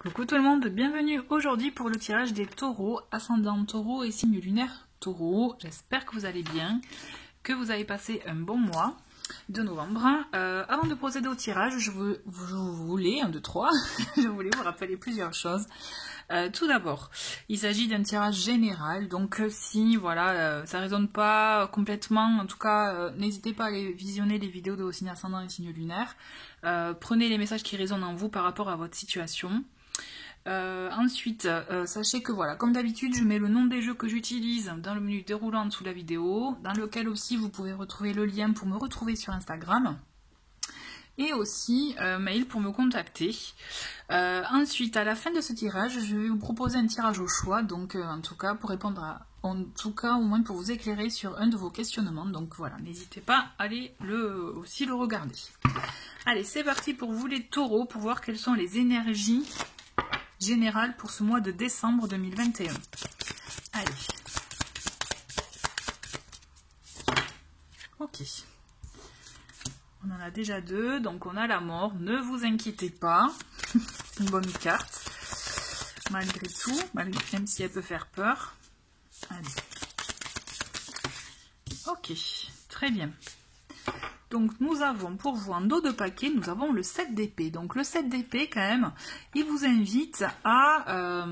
Coucou tout le monde, bienvenue aujourd'hui pour le tirage des taureaux, ascendant taureau et signe lunaire taureau. J'espère que vous allez bien, que vous avez passé un bon mois de novembre. Avant de procéder au tirage, je voulais vous rappeler plusieurs choses. Tout d'abord, il s'agit d'un tirage général, donc si voilà, ça résonne pas complètement, en tout cas, n'hésitez pas à aller visionner les vidéos de vos signes ascendants et signes lunaires. Prenez les messages qui résonnent en vous par rapport à votre situation. Ensuite, sachez que voilà, comme d'habitude, je mets le nom des jeux que j'utilise dans le menu déroulant sous la vidéo, dans lequel aussi vous pouvez retrouver le lien pour me retrouver sur Instagram. Et aussi mail pour me contacter. Ensuite, à la fin de ce tirage, je vais vous proposer un tirage au choix, donc en tout cas pour répondre à, en tout cas au moins pour vous éclairer sur un de vos questionnements. Donc voilà, n'hésitez pas à aller aussi le regarder. Allez, c'est parti pour vous les taureaux, pour voir quelles sont les énergies générales pour ce mois de décembre 2021. Allez. Ok. On en a déjà deux, donc on a la mort. Ne vous inquiétez pas, c'est une bonne carte, malgré tout, même si elle peut faire peur. Allez. Ok, très bien. Donc nous avons pour vous en dos de paquet, nous avons le 7 d'épée. Donc le 7 d'épée quand même, il vous invite à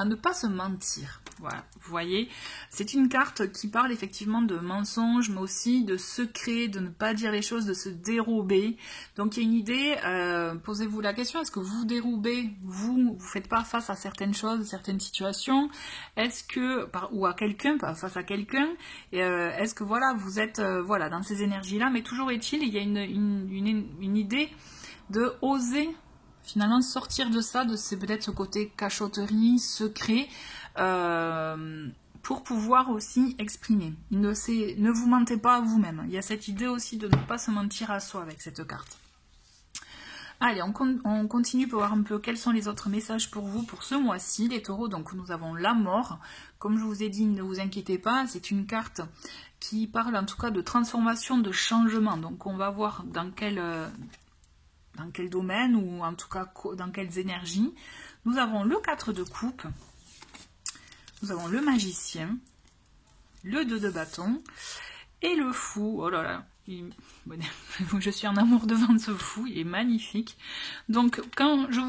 ne pas se mentir. Voilà, vous voyez, c'est une carte qui parle effectivement de mensonges, mais aussi de secrets, de ne pas dire les choses, de se dérober. Donc il y a une idée, posez-vous la question, est-ce que vous dérobez, vous faites pas face à certaines choses, certaines situations, est-ce que, ou à quelqu'un, pas face à quelqu'un, est-ce que voilà, vous êtes voilà, dans ces énergies-là, mais toujours est-il, il y a une idée de oser finalement sortir de ça, de peut-être ce côté cachotterie, secret, pour pouvoir aussi exprimer. Ne vous mentez pas à vous-même. Il y a cette idée aussi de ne pas se mentir à soi avec cette carte. Allez, on continue pour voir un peu quels sont les autres messages pour vous pour ce mois-ci, les taureaux. Donc nous avons la mort. Comme je vous ai dit, ne vous inquiétez pas, c'est une carte qui parle en tout cas de transformation, de changement. Donc on va voir dans quel domaine, ou en tout cas dans quelles énergies. Nous avons le 4 de coupe, nous avons le magicien, le 2 de bâton et le fou. Oh là là, je suis en amour devant ce fou, il est magnifique. Donc quand je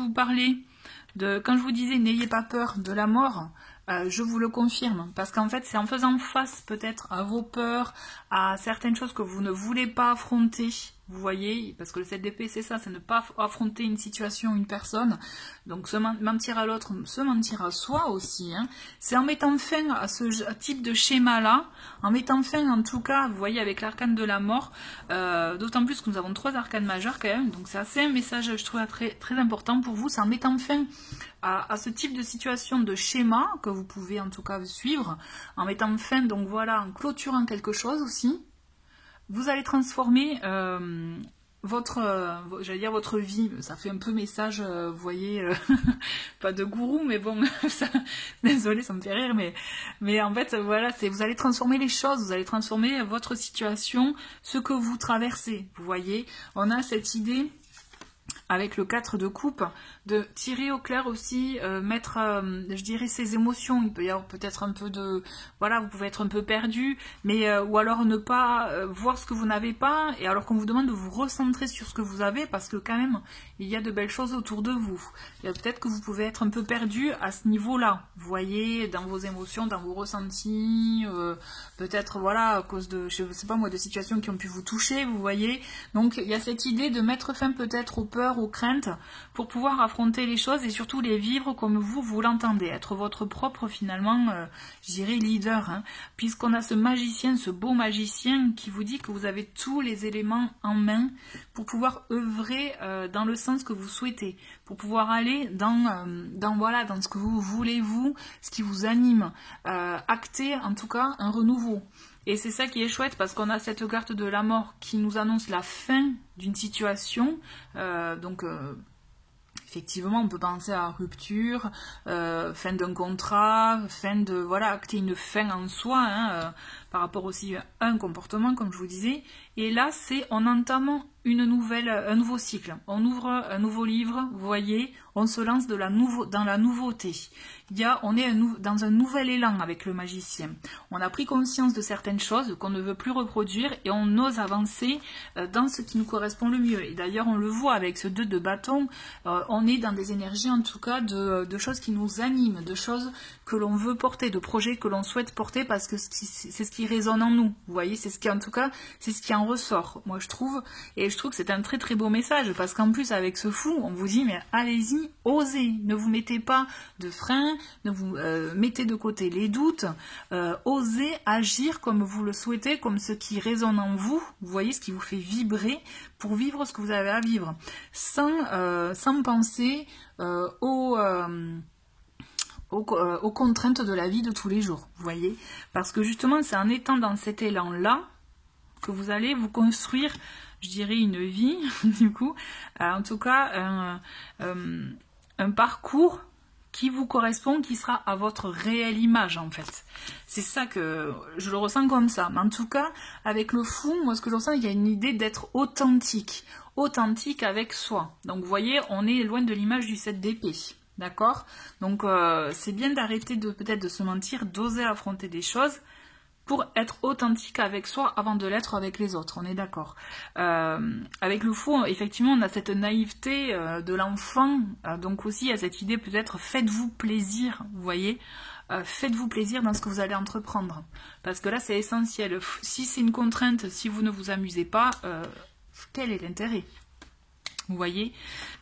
vous disais n'ayez pas peur de la mort, je vous le confirme, parce qu'en fait c'est en faisant face peut-être à vos peurs, à certaines choses que vous ne voulez pas affronter, vous voyez, parce que le 7 d'épée c'est ça, c'est ne pas affronter une situation, une personne, donc se mentir à l'autre, se mentir à soi aussi, hein. C'est en mettant fin à ce type de schéma là, en mettant fin en tout cas, vous voyez avec l'arcane de la mort, d'autant plus que nous avons 3 arcanes majeures quand même, donc c'est assez un message je trouve très, très important pour vous, c'est en mettant fin à ce type de situation, de schéma que vous pouvez en tout cas suivre, en mettant fin, donc voilà, en clôturant quelque chose aussi, vous allez transformer votre vie. Ça fait un peu message, vous voyez, pas de gourou, mais bon, désolé, ça me fait rire, mais en fait, voilà, vous allez transformer les choses, vous allez transformer votre situation, ce que vous traversez, vous voyez. On a cette idée avec le 4 de coupe, de tirer au clair aussi, mettre, je dirais, ses émotions. Il peut y avoir peut-être un peu de... Voilà, vous pouvez être un peu perdu, mais ou alors ne pas voir ce que vous n'avez pas, et alors qu'on vous demande de vous recentrer sur ce que vous avez, parce que quand même, il y a de belles choses autour de vous. Peut-être que vous pouvez être un peu perdu à ce niveau-là, vous voyez, dans vos émotions, dans vos ressentis, peut-être, voilà, à cause de, je sais pas moi, de situations qui ont pu vous toucher, vous voyez. Donc, il y a cette idée de mettre fin peut-être aux peurs, aux craintes, pour pouvoir affronter les choses et surtout les vivre comme vous l'entendez, être votre propre finalement, je dirais leader, hein, puisqu'on a ce magicien, ce beau magicien qui vous dit que vous avez tous les éléments en main pour pouvoir œuvrer dans le sens que vous souhaitez, pour pouvoir aller dans ce que vous voulez, ce qui vous anime, acter en tout cas un renouveau. Et c'est ça qui est chouette, parce qu'on a cette carte de la mort qui nous annonce la fin d'une situation. Effectivement, on peut penser à rupture, fin d'un contrat, fin de, voilà, acter une fin en soi, hein, par rapport aussi à un comportement, comme je vous disais. Et là, c'est on entame un nouveau cycle. On ouvre un nouveau livre, vous voyez, on se lance dans la nouveauté. On est dans un nouvel élan avec le magicien. On a pris conscience de certaines choses qu'on ne veut plus reproduire et on ose avancer dans ce qui nous correspond le mieux. Et d'ailleurs, on le voit avec ce 2 de bâton, on est dans des énergies en tout cas de choses qui nous animent, de choses que l'on veut porter, de projets que l'on souhaite porter parce que c'est ce qui résonne en nous. Vous voyez, c'est ce qui en tout cas, c'est ce qui en ressort, moi je trouve. Et je trouve que c'est un très très beau message parce qu'en plus avec ce fou, on vous dit mais allez-y, osez, ne vous mettez pas de frein, ne vous mettez de côté les doutes, osez agir comme vous le souhaitez, comme ce qui résonne en vous, vous voyez, ce qui vous fait vibrer pour vivre ce que vous avez à vivre, sans penser aux contraintes de la vie de tous les jours, vous voyez, parce que justement c'est en étant dans cet élan-là que vous allez vous construire, je dirais, une vie, du coup, en tout cas, un parcours qui vous correspond, qui sera à votre réelle image, en fait. C'est ça que je le ressens comme ça. Mais en tout cas, avec le fou, moi, ce que je ressens, il y a une idée d'être authentique avec soi. Donc, vous voyez, on est loin de l'image du 7 d'épée. D'accord? Donc, c'est bien d'arrêter peut-être de se mentir, d'oser affronter des choses, pour être authentique avec soi avant de l'être avec les autres, on est d'accord. Avec le fou, effectivement, on a cette naïveté de l'enfant, donc aussi il y a cette idée peut-être faites-vous plaisir, vous voyez, faites-vous plaisir dans ce que vous allez entreprendre. Parce que là c'est essentiel, si c'est une contrainte, si vous ne vous amusez pas, quel est l'intérêt ? Vous voyez,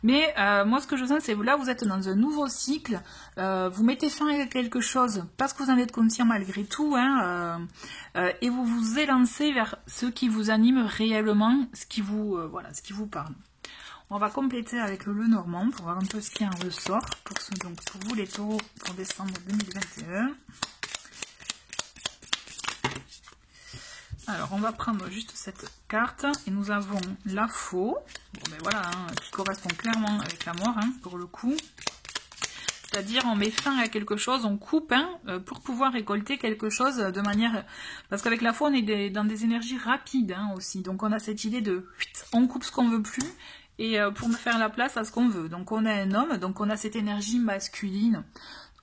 mais moi ce que je sens c'est que là vous êtes dans un nouveau cycle, vous mettez fin à quelque chose parce que vous en êtes conscient malgré tout, hein, et vous vous élancez vers ce qui vous anime réellement, ce qui vous parle. On va compléter avec le Normand pour voir un peu ce qui en ressort pour vous les taureaux pour décembre 2021. Alors, on va prendre juste cette carte et nous avons la faux, bon, ben voilà, hein, qui correspond clairement avec la mort, hein, pour le coup. C'est-à-dire, on met fin à quelque chose, on coupe, hein, pour pouvoir récolter quelque chose de manière... Parce qu'avec la faux, on est dans des énergies rapides, hein, aussi. Donc, on a cette idée de... On coupe ce qu'on veut plus et pour me faire la place à ce qu'on veut. Donc, on est un homme, donc on a cette énergie masculine.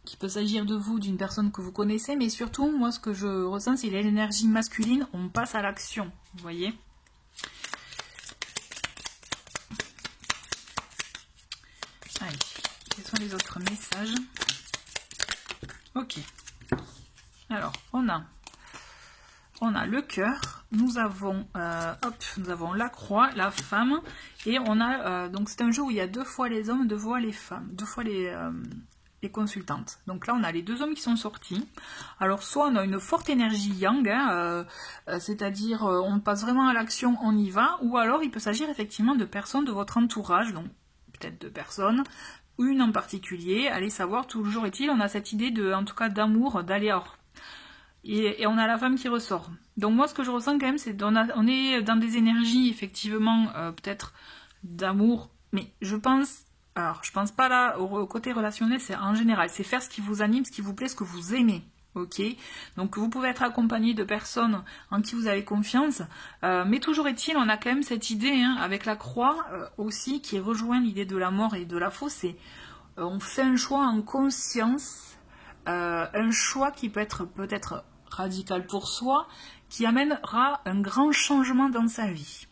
Qu'il peut s'agir de vous, d'une personne que vous connaissez, mais surtout, moi, ce que je ressens, c'est l'énergie masculine, on passe à l'action, vous voyez. Allez, quels sont les autres messages? Ok. Alors, on a le cœur, nous avons la croix, la femme, et on a, donc c'est un jeu où il y a 2 fois les hommes, 2 fois les femmes, 2 fois les consultantes. Donc là, on a les 2 hommes qui sont sortis. Alors, soit on a une forte énergie yang, hein, c'est-à-dire on passe vraiment à l'action, on y va, ou alors il peut s'agir effectivement de personnes de votre entourage, donc peut-être 2 personnes, une en particulier, allez savoir, toujours est-il, on a cette idée en tout cas d'amour, d'aller hors. Et on a la femme qui ressort. Donc moi, ce que je ressens quand même, c'est on est dans des énergies, effectivement, peut-être d'amour, mais je pense... Alors, je pense pas là au côté relationnel, c'est en général, c'est faire ce qui vous anime, ce qui vous plaît, ce que vous aimez, ok? Donc, vous pouvez être accompagné de personnes en qui vous avez confiance, mais toujours est-il, on a quand même cette idée, hein, avec la croix aussi, qui rejoint l'idée de la mort et de la fausse, c'est on fait un choix en conscience, un choix qui peut être peut-être radical pour soi, qui amènera un grand changement dans sa vie.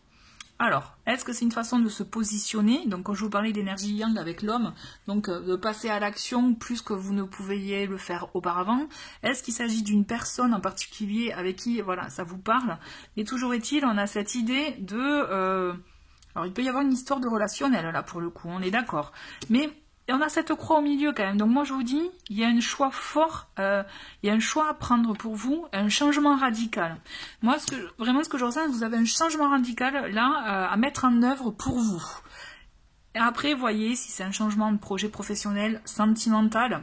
Alors, est-ce que c'est une façon de se positionner? Donc, quand je vous parlais d'énergie yang avec l'homme, donc de passer à l'action plus que vous ne pouviez le faire auparavant. Est-ce qu'il s'agit d'une personne en particulier avec qui, voilà, ça vous parle? Et toujours est-il, on a cette idée de... alors, il peut y avoir une histoire de relationnel, là, pour le coup, on est d'accord. Mais... Et on a cette croix au milieu quand même. Donc moi je vous dis, il y a un choix fort, il y a un choix à prendre pour vous, un changement radical. Moi, vraiment ce que je ressens, vous avez un changement radical là à mettre en œuvre pour vous. Et après, voyez, si c'est un changement de projet professionnel, sentimental,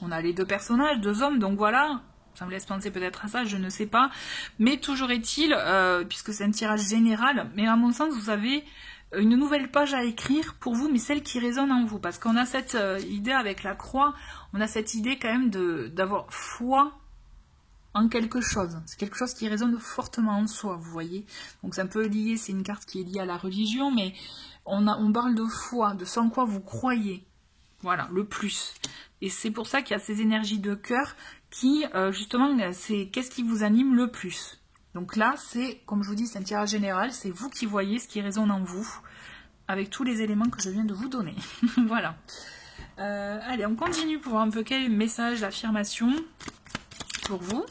on a les 2 personnages, 2 hommes, donc voilà, ça me laisse penser peut-être à ça, je ne sais pas. Mais toujours est-il, puisque c'est un tirage général, mais à mon sens, vous avez... une nouvelle page à écrire pour vous, mais celle qui résonne en vous, parce qu'on a cette idée avec la croix, on a cette idée quand même d'avoir foi en quelque chose. C'est quelque chose qui résonne fortement en soi, vous voyez. Donc c'est un peu lié, c'est une carte qui est liée à la religion, mais on parle de foi, de ce en quoi vous croyez. Voilà, le plus. Et c'est pour ça qu'il y a ces énergies de cœur qui, justement, c'est qu'est-ce qui vous anime le plus. Donc là, c'est, comme je vous dis, c'est un tirage général, c'est vous qui voyez ce qui résonne en vous, avec tous les éléments que je viens de vous donner. Voilà. Allez, on continue pour voir un peu quel message d'affirmation pour vous.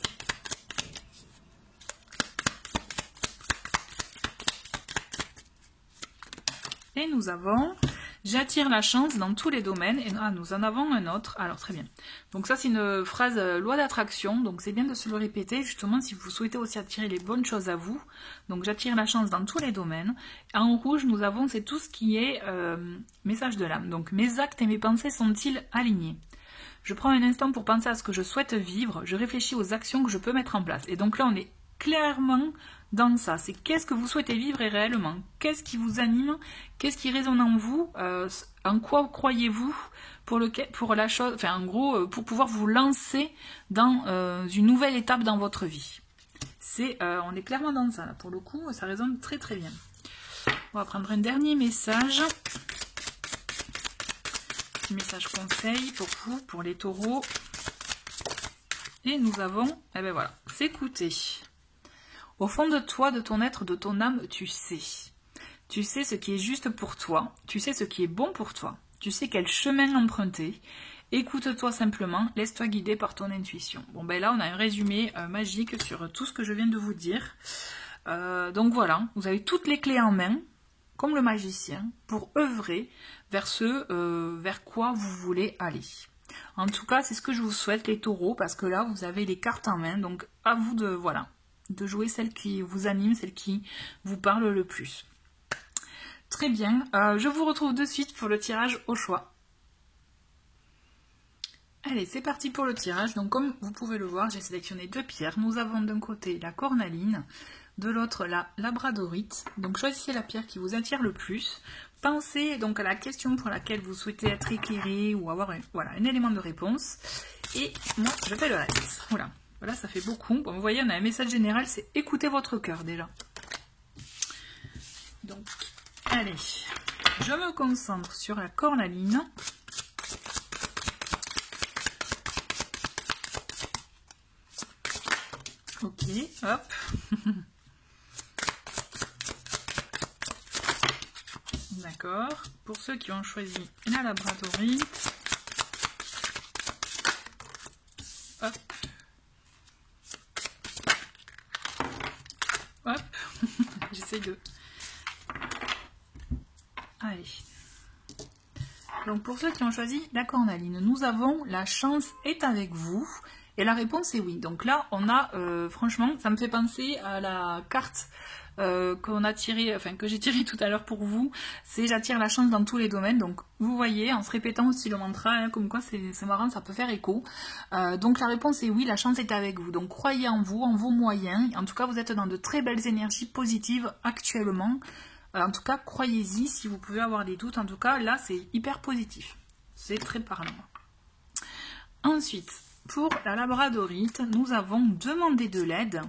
Et nous avons « J'attire la chance dans tous les domaines ». Et nous en avons un autre. Alors, très bien. Donc ça, c'est une phrase loi d'attraction. Donc, c'est bien de se le répéter, justement, si vous souhaitez aussi attirer les bonnes choses à vous. Donc, j'attire la chance dans tous les domaines. En rouge, nous avons, c'est tout ce qui est message de l'âme. Donc, mes actes et mes pensées sont-ils alignés? Je prends un instant pour penser à ce que je souhaite vivre. Je réfléchis aux actions que je peux mettre en place. Et donc là, on est clairement dans ça. C'est qu'est-ce que vous souhaitez vivre et réellement. Qu'est-ce qui vous anime? Qu'est-ce qui résonne en vous? En quoi croyez-vous pour la chose? Enfin, en gros, pour pouvoir vous lancer dans une nouvelle étape dans votre vie. On est clairement dans ça. Là. Pour le coup, ça résonne très très bien. On va prendre un dernier message. Petit message conseil pour vous, pour les taureaux. Et nous avons, eh ben voilà, s'écouter. Au fond de toi, de ton être, de ton âme, tu sais. Tu sais ce qui est juste pour toi. Tu sais ce qui est bon pour toi. Tu sais quel chemin emprunter. Écoute-toi simplement. Laisse-toi guider par ton intuition. Bon, ben là, on a un résumé magique sur tout ce que je viens de vous dire. Donc voilà, vous avez toutes les clés en main, comme le magicien, pour œuvrer vers vers quoi vous voulez aller. En tout cas, c'est ce que je vous souhaite, les taureaux, parce que là, vous avez les cartes en main. Donc, à vous de, voilà, de jouer celle qui vous anime, celle qui vous parle le plus. Très bien, je vous retrouve de suite pour le tirage au choix. Allez, c'est parti pour le tirage. Donc, comme vous pouvez le voir, j'ai sélectionné deux pierres. Nous avons d'un côté la cornaline, de l'autre la labradorite. Donc, choisissez la pierre qui vous attire le plus. Pensez donc à la question pour laquelle vous souhaitez être éclairé ou avoir un élément de réponse. Et moi, je fais le reste. Voilà. Voilà, ça fait beaucoup. Bon, vous voyez, on a un message général, c'est écoutez votre cœur déjà. Donc, allez, je me concentre sur la cornaline. Ok, hop. D'accord. Pour ceux qui ont choisi la labradorite. Hop. Hop. J'essaye de... Allez. Donc pour ceux qui ont choisi la cornaline, nous avons la chance est avec vous. Et la réponse est oui. Donc là, on a, franchement, ça me fait penser à la carte qu'on a tirée, enfin que j'ai tirée tout à l'heure pour vous. C'est j'attire la chance dans tous les domaines. Donc vous voyez, en se répétant aussi le mantra, hein, comme quoi c'est marrant, ça peut faire écho. Donc la réponse est oui, la chance est avec vous. Donc croyez en vous, en vos moyens. En tout cas, vous êtes dans de très belles énergies positives actuellement. En tout cas, croyez-y si vous pouvez avoir des doutes. En tout cas, là, c'est hyper positif. C'est très parlant. Ensuite, pour la labradorite, nous avons demandé de l'aide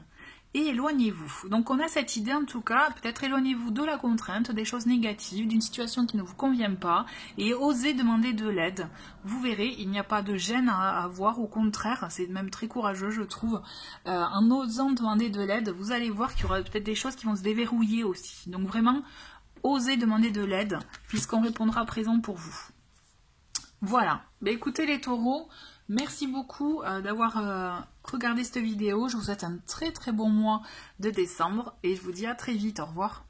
et éloignez-vous. Donc on a cette idée en tout cas, peut-être éloignez-vous de la contrainte, des choses négatives, d'une situation qui ne vous convient pas et osez demander de l'aide. Vous verrez, il n'y a pas de gêne à avoir, au contraire, c'est même très courageux je trouve. En osant demander de l'aide, vous allez voir qu'il y aura peut-être des choses qui vont se déverrouiller aussi. Donc vraiment, osez demander de l'aide puisqu'on répondra présent pour vous. Voilà, bah, écoutez les taureaux, merci beaucoup d'avoir regardé cette vidéo. Je vous souhaite un très très bon mois de décembre et je vous dis à très vite. Au revoir.